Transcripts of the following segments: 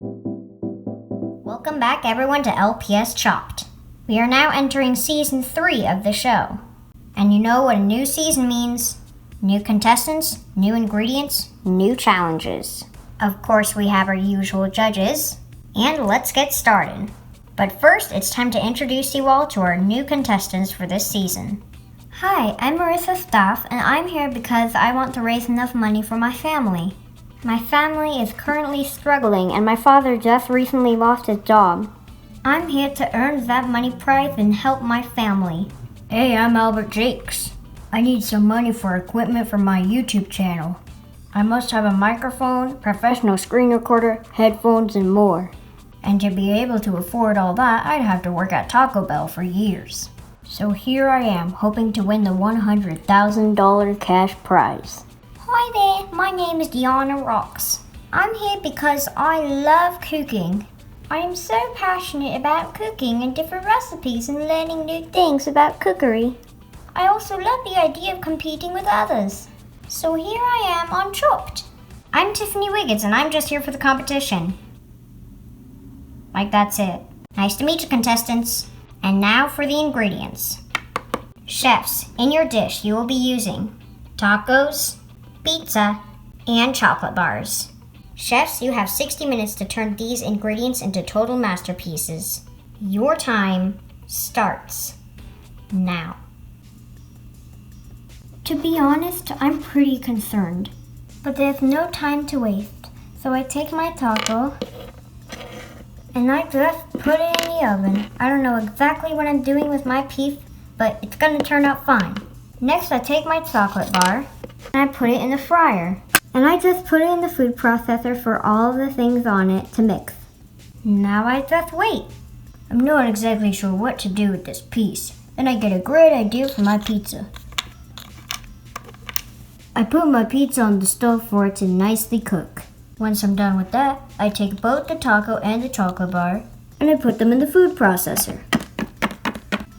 Welcome back everyone to LPS Chopped. We are now entering Season 3 of the show. And you know what a new season means. New contestants, new ingredients, new challenges. Of course we have our usual judges. And let's get started. But first it's time to introduce you all to our new contestants for this season. Hi, I'm Marissa Staph, and I'm here because I want to raise enough money for my family. My family is currently struggling, and my father just recently lost his job. I'm here to earn that money prize and help my family. Hey, I'm Albert Jakes. I need some money for equipment for my YouTube channel. I must have a microphone, professional screen recorder, headphones, and more. And to be able to afford all that, I'd have to work at Taco Bell for years. So here I am, hoping to win the $100,000 cash prize. Hi there, my name is Deanna Rocks. I'm here because I love cooking. I am so passionate about cooking and different recipes and learning new things about cookery. I also love the idea of competing with others. So here I am on Chopped. I'm Tiffany Wiggins and I'm just here for the competition. Like that's it. Nice to meet you, contestants. And now for the ingredients. Chefs, in your dish you will be using tacos, pizza, and chocolate bars. Chefs, you have 60 minutes to turn these ingredients into total masterpieces. Your time starts now. To be honest, I'm pretty concerned. But there's no time to waste. So I take my taco and I just put it in the oven. I don't know exactly what I'm doing with my piece, but it's gonna turn out fine. Next, I take my chocolate bar and I put it in the fryer. And I just put it in the food processor for all the things on it to mix. Now I just wait. I'm not exactly sure what to do with this piece. Then I get a great idea for my pizza. I put my pizza on the stove for it to nicely cook. Once I'm done with that, I take both the taco and the chocolate bar and I put them in the food processor.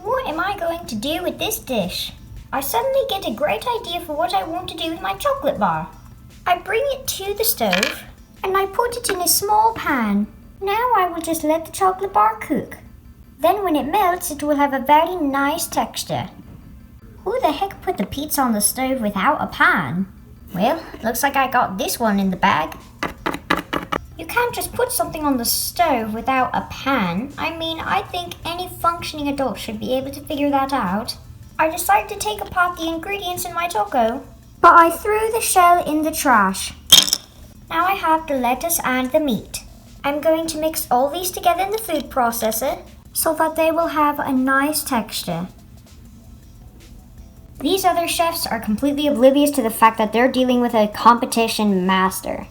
What am I going to do with this dish? I suddenly get a great idea for what I want to do with my chocolate bar. I bring it to the stove and I put it in a small pan. Now I will just let the chocolate bar cook. Then when it melts, it will have a very nice texture. Who the heck put the pizza on the stove without a pan? Well, looks like I got this one in the bag. You can't just put something on the stove without a pan. I think any functioning adult should be able to figure that out. I decided to take apart the ingredients in my taco, but I threw the shell in the trash. Now I have the lettuce and the meat. I'm going to mix all these together in the food processor so that they will have a nice texture. These other chefs are completely oblivious to the fact that they're dealing with a competition master.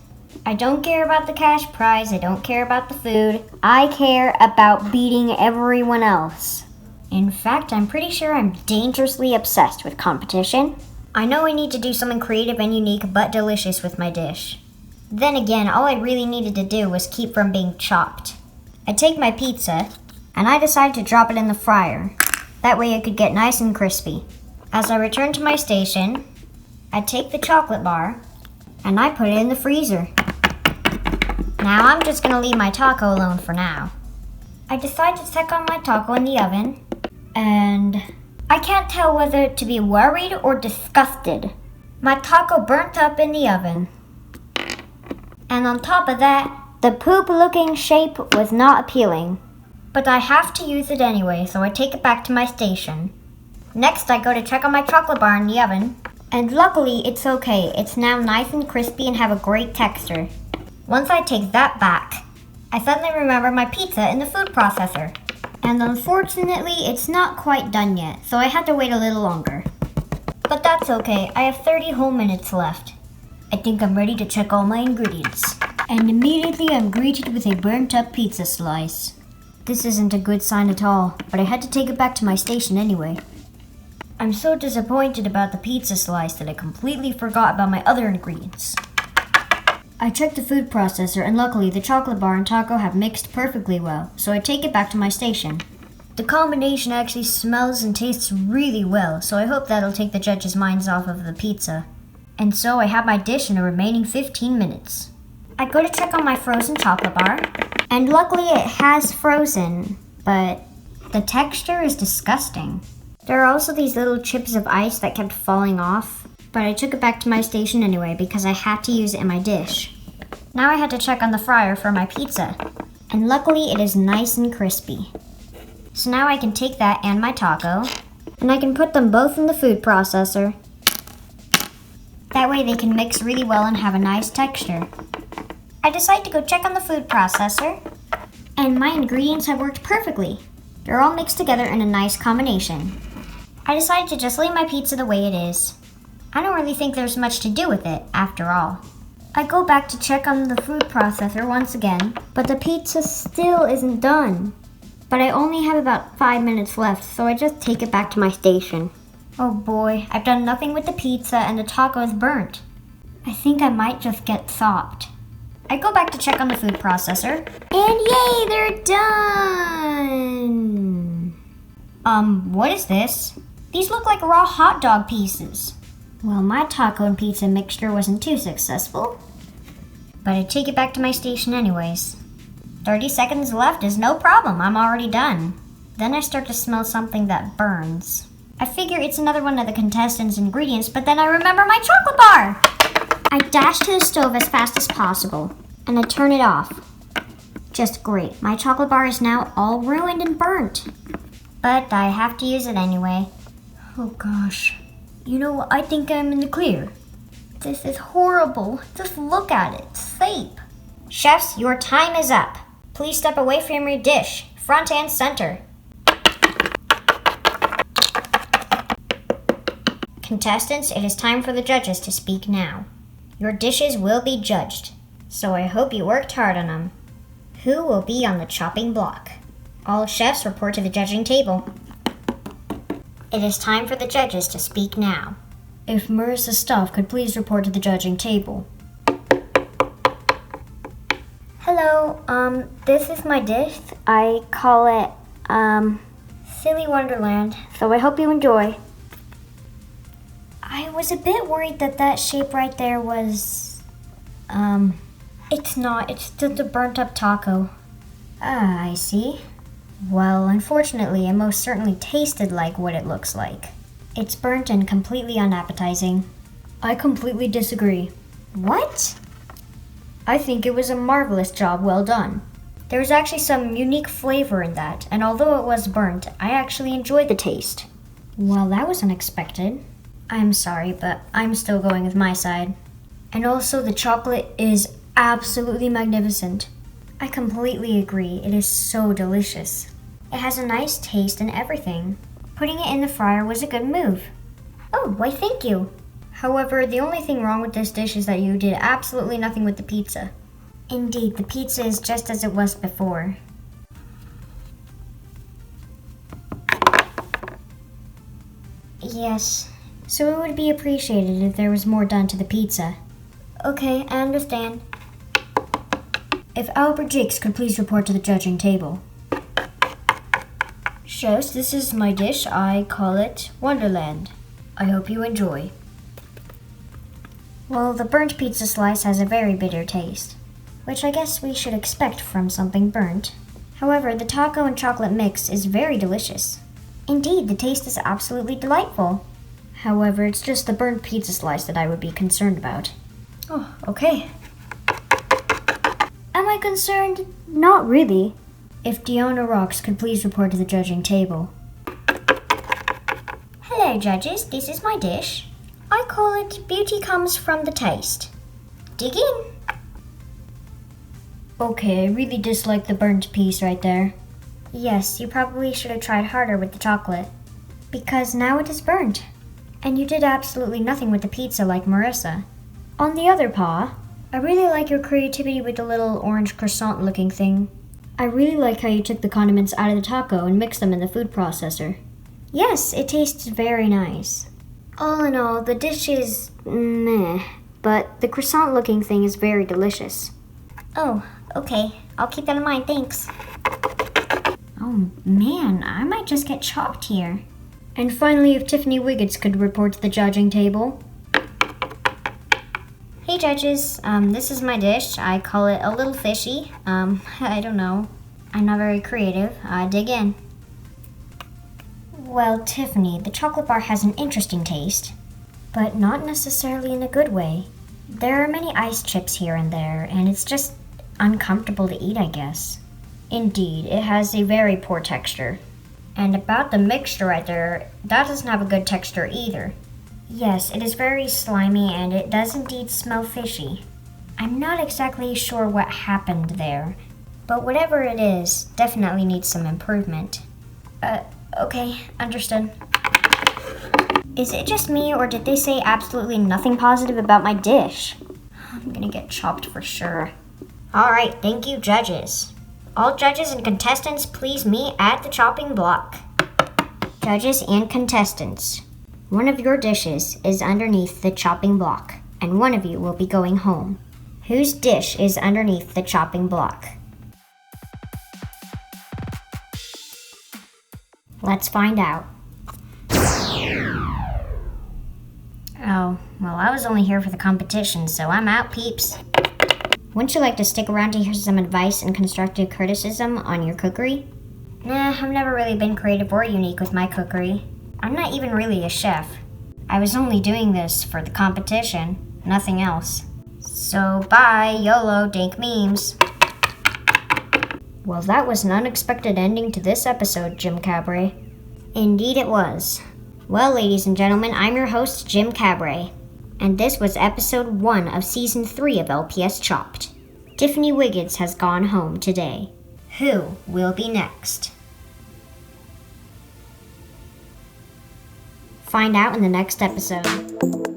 I don't care about the cash prize, I don't care about the food. I care about beating everyone else. In fact, I'm pretty sure I'm dangerously obsessed with competition. I know I need to do something creative and unique but delicious with my dish. Then again, all I really needed to do was keep from being chopped. I take my pizza and I decide to drop it in the fryer. That way it could get nice and crispy. As I return to my station, I take the chocolate bar and I put it in the freezer. Now I'm just gonna leave my taco alone for now. I decide to stick on my taco in the oven, and I can't tell whether to be worried or disgusted. My taco burnt up in the oven. And on top of that, the poop-looking shape was not appealing. But I have to use it anyway, so I take it back to my station. Next, I go to check on my chocolate bar in the oven, and luckily it's okay. It's now nice and crispy and have a great texture. Once I take that back, I suddenly remember my pizza in the food processor. And unfortunately, it's not quite done yet, so I had to wait a little longer. But that's okay, I have 30 whole minutes left. I think I'm ready to check all my ingredients. And immediately I'm greeted with a burnt up pizza slice. This isn't a good sign at all, but I had to take it back to my station anyway. I'm so disappointed about the pizza slice that I completely forgot about my other ingredients. I checked the food processor and luckily the chocolate bar and taco have mixed perfectly well, so I take it back to my station. The combination actually smells and tastes really well, so I hope that'll take the judges' minds off of the pizza. And so I have my dish in the remaining 15 minutes. I go to check on my frozen chocolate bar. And luckily it has frozen, but the texture is disgusting. There are also these little chips of ice that kept falling off, but I took it back to my station anyway because I had to use it in my dish. Now I had to check on the fryer for my pizza, and luckily it is nice and crispy. So now I can take that and my taco, and I can put them both in the food processor. That way they can mix really well and have a nice texture. I decide to go check on the food processor, and my ingredients have worked perfectly. They're all mixed together in a nice combination. I decided to just leave my pizza the way it is. I don't really think there's much to do with it, after all. I go back to check on the food processor once again, but the pizza still isn't done. But I only have about 5 minutes left, so I just take it back to my station. Oh boy, I've done nothing with the pizza and the taco is burnt. I think I might just get sopped. I go back to check on the food processor, and yay, they're done! What is this? These look like raw hot dog pieces. Well, my taco and pizza mixture wasn't too successful, but I take it back to my station anyways. 30 seconds left is no problem, I'm already done. Then I start to smell something that burns. I figure it's another one of the contestants' ingredients, but then I remember my chocolate bar! I dash to the stove as fast as possible, and I turn it off. Just great, my chocolate bar is now all ruined and burnt. But I have to use it anyway. Oh gosh. You know, I think I'm in the clear. This is horrible. Just look at it. Sape. Chefs, your time is up. Please step away from your dish, front and center. Contestants, it is time for the judges to speak now. Your dishes will be judged, so I hope you worked hard on them. Who will be on the chopping block? All chefs report to the judging table. It is time for the judges to speak now. If Marissa's staff could please report to the judging table. Hello, this is my dish. I call it, Silly Wonderland, so I hope you enjoy. I was a bit worried that shape right there was, it's not, it's just a burnt up taco. Ah, I see. Well, unfortunately, it most certainly tasted like what it looks like. It's burnt and completely unappetizing. I completely disagree. What? I think it was a marvelous job well done. There was actually some unique flavor in that, and although it was burnt, I actually enjoyed the taste. Well, that was unexpected. I'm sorry, but I'm still going with my side. And also, the chocolate is absolutely magnificent. I completely agree. It is so delicious. It has a nice taste and everything. Putting it in the fryer was a good move. Oh, why thank you. However, the only thing wrong with this dish is that you did absolutely nothing with the pizza. Indeed, the pizza is just as it was before. Yes, so it would be appreciated if there was more done to the pizza. Okay, I understand. If Albert Jakes could please report to the judging table. Chefs, this is my dish. I call it Wonderland. I hope you enjoy. Well, the burnt pizza slice has a very bitter taste, which I guess we should expect from something burnt. However, the taco and chocolate mix is very delicious. Indeed, the taste is absolutely delightful. However, it's just the burnt pizza slice that I would be concerned about. Oh, okay. Am I concerned? Not really. If Deanna Rocks could please report to the judging table. Hello, judges. This is my dish. I call it Beauty Comes from the Taste. Dig in. Okay, I really dislike the burnt piece right there. Yes, you probably should have tried harder with the chocolate. Because now it is burnt. And you did absolutely nothing with the pizza like Marissa. On the other paw, I really like your creativity with the little orange croissant looking thing. I really like how you took the condiments out of the taco and mixed them in the food processor. Yes, it tastes very nice. All in all, the dish is meh, but the croissant looking thing is very delicious. Oh, okay. I'll keep that in mind, thanks. Oh man, I might just get chopped here. And finally, if Tiffany Wiggins could report to the judging table. Hey Hey judges, this is my dish. I call it a little fishy. I don't know. I'm not very creative. Dig in. Well, Tiffany, the chocolate bar has an interesting taste, but not necessarily in a good way. There are many ice chips here and there, and it's just uncomfortable to eat, I guess. Indeed, it has a very poor texture. And about the mixture right there, that doesn't have a good texture either. Yes, it is very slimy and it does indeed smell fishy. I'm not exactly sure what happened there, but whatever it is, definitely needs some improvement. Okay, understood. Is it just me, or did they say absolutely nothing positive about my dish? I'm gonna get chopped for sure. Alright, thank you, judges. All judges and contestants, please meet at the chopping block. Judges and contestants, one of your dishes is underneath the chopping block, and one of you will be going home. Whose dish is underneath the chopping block? Let's find out. Oh, well, I was only here for the competition, so I'm out, peeps. Wouldn't you like to stick around to hear some advice and constructive criticism on your cookery? Nah, I've never really been creative or unique with my cookery. I'm not even really a chef. I was only doing this for the competition, nothing else. So bye, YOLO, dank memes. Well, that was an unexpected ending to this episode, Jim Cabaret. Indeed it was. Well, ladies and gentlemen, I'm your host, Jim Cabaret, and this was episode 1 of season 3 of LPS Chopped. Tiffany Wiggins has gone home today. Who will be next? Find out in the next episode.